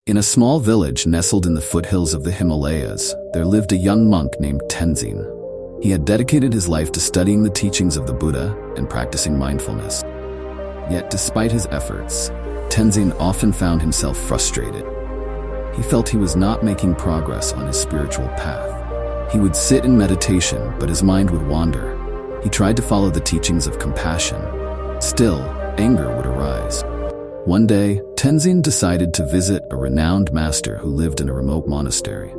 In a small village nestled in the foothills of the Himalayas, there lived a young monk named Tenzin. He had dedicated his life to studying the teachings of the Buddha and practicing mindfulness. Yet despite his efforts, Tenzin often found himself frustrated. He felt he was not making progress on his spiritual path. He would sit in meditation, but his mind would wander. He tried to follow the teachings of compassion. Still, anger would arise. One day, Tenzin decided to visit a renowned master who lived in a remote monastery.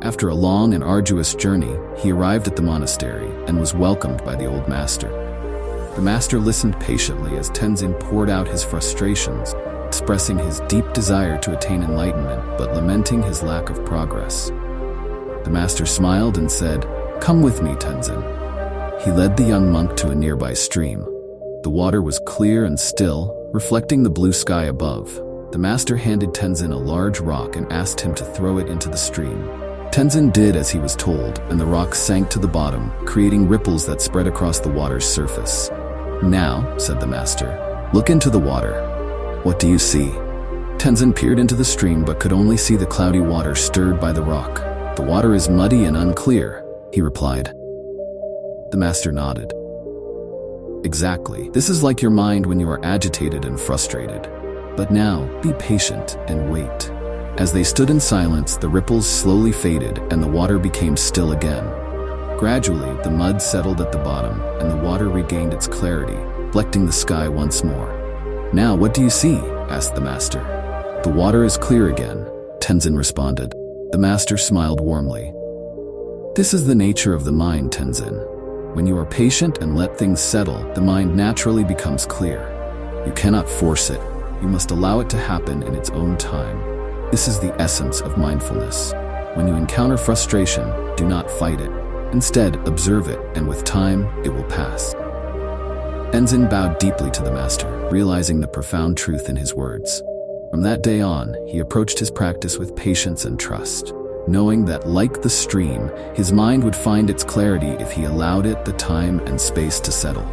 After a long and arduous journey, he arrived at the monastery and was welcomed by the old master. The master listened patiently as Tenzin poured out his frustrations, expressing his deep desire to attain enlightenment but lamenting his lack of progress. The master smiled and said, "Come with me, Tenzin." He led the young monk to a nearby stream. The water was clear and still, reflecting the blue sky above. The master handed Tenzin a large rock and asked him to throw it into the stream. Tenzin did as he was told, and the rock sank to the bottom, creating ripples that spread across the water's surface. "Now," said the master, "look into the water. What do you see?" Tenzin peered into the stream but could only see the cloudy water stirred by the rock. "The water is muddy and unclear," he replied. The master nodded. "Exactly. This is like your mind when you are agitated and frustrated. But now, be patient and wait." As they stood in silence, the ripples slowly faded and the water became still again. Gradually, the mud settled at the bottom and the water regained its clarity, reflecting the sky once more. "Now, what do you see?" asked the master. "The water is clear again," Tenzin responded. The master smiled warmly. "This is the nature of the mind, Tenzin. When you are patient and let things settle, the mind naturally becomes clear. You cannot force it. You must allow it to happen in its own time. This is the essence of mindfulness. When you encounter frustration, do not fight it. Instead, observe it, and with time, it will pass." Tenzin bowed deeply to the master, realizing the profound truth in his words. From that day on, he approached his practice with patience and trust, knowing that, like the stream, his mind would find its clarity if he allowed it the time and space to settle.